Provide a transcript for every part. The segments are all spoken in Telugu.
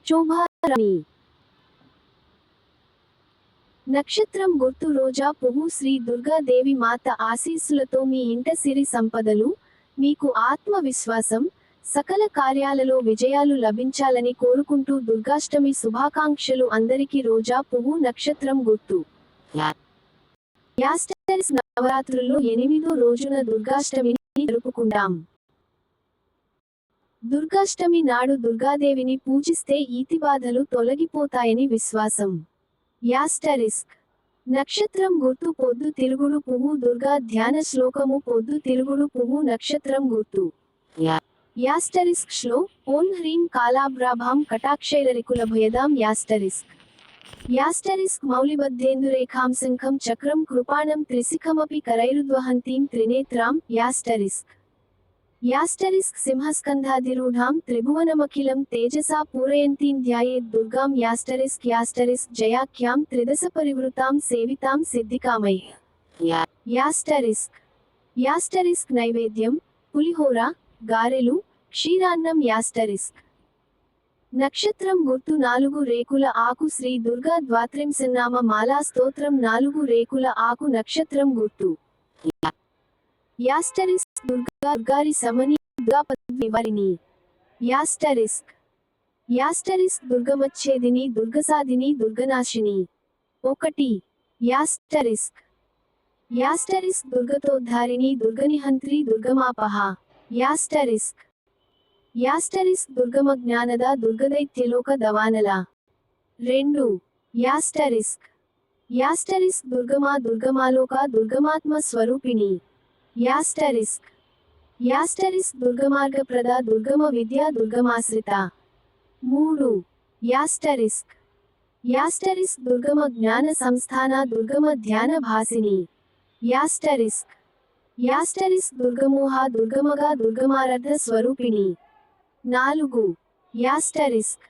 శోభారాణి. నక్షత్రం గుర్తు రోజా పువ్వు. శ్రీ దుర్గాదేవి మాత ఆశీస్సులతో మీ ఇంట సిరి సంపదలు, మీకు ఆత్మవిశ్వాసం, సకల కార్యాలలో విజయాలు లభించాలని కోరుకుంటూ దుర్గాష్టమి శుభాకాంక్షలు అందరికీ. రోజా పువ్వు నక్షత్రం గుర్తు. యాస్టర్స్ నవరాత్రుల్లో 8వ రోజున దుర్గాష్టమిని జరుపుకుంటాం. దుర్గాష్టమి నాడు దుర్గాదేవిని పూజిస్తే ఈతిబాధలు తొలగిపోతాయని విశ్వాసం. యాస్టరిస్క్ నక్షత్రం గుర్తు. పొద్దు తిరుగుడు పువ్వు. దుర్గా ధ్యాన శ్లోకము. పొద్దు తిరుగుడు పువ్వు నక్షత్రం గుర్తు. యాస్టరిస్క్ శ్లో ఓం హ్రీం కాలాభ్రాభాం కటాక్షైరరికులభయదాం. యాస్టరిస్క్ మౌలిబద్ధేందురేఖాం శంఖం చక్రం కృపాణం త్రిశిఖమపి కరైరుద్వహంతీం త్రినేత్రాం. యాస్టరిస్క్ సింహస్కంధాధిరూఢాం త్రిభువనమఖిలం తేజసా పూరయంతీం ధ్యాయేత్ దుర్గాం. యాస్టరిస్క్ జయాఖ్యాం త్రిదశపరివృతాం సేవితాం సిద్ధికామై. యాస్టరిస్క్ నైవేద్యం పులిహోర, గారెలు, క్షీరాన్నం. యాస్టరిస్క్ నక్షత్రం గుర్తు. 4 రేకుల ఆకు. శ్రీ దుర్గా ద్వాత్రింశన్నామ మాలా స్తోత్రం. 4 రేకుల ఆకు నక్షత్రం గుర్తు. యాస్టరిస్క్ దుర్గారి సమని దుర్గాపదవి నివారిణి. యాస్టరిస్క్ దుర్గమచ్ఛేదిని, దుర్గసాధిని, దుర్గనాశిని. 1 యాస్టరిస్క్ దుర్గతోద్ధారిణి, దుర్గనిహంత్రి, దుర్గమాపహ. యాస్టరిస్క్ దుర్గమ జ్ఞానద, దుర్గదైత్యలోక దవానల. 2 యాస్టరిస్క్ దుర్గమా, దుర్గమాలోక, దుర్గమాత్మ స్వరూపిణి. యాస్టరిస్క్ దుర్గమార్గప్రద, దుర్గమ విద్య, దుర్గమాశ్రిత. 3 యాస్టరిస్క్ దుర్గమ జ్ఞాన సంస్థాన, దుర్గమ ధ్యాన భాసిని. యాస్టరిస్క్ దుర్గమోహ, దుర్గమగా, దుర్గమారర్ధ స్వరూపిణి. 4 యాస్టరిస్క్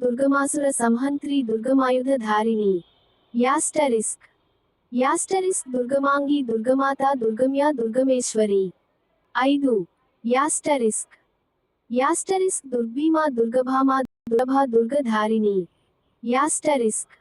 దుర్గమాసుర సంహంత్రి, దుర్గమాయుధ ధారిణి. యాస్టరిస్క్ దుర్గమాంగి, దుర్గమాత, దుర్గమ్య, దుర్గమేశ్వరి. 5 యాస్టరిస్క్ దుర్భీమ, దుర్గభామ, దుర్గభ, దుర్గధారిణి. యాస్టరిస్క్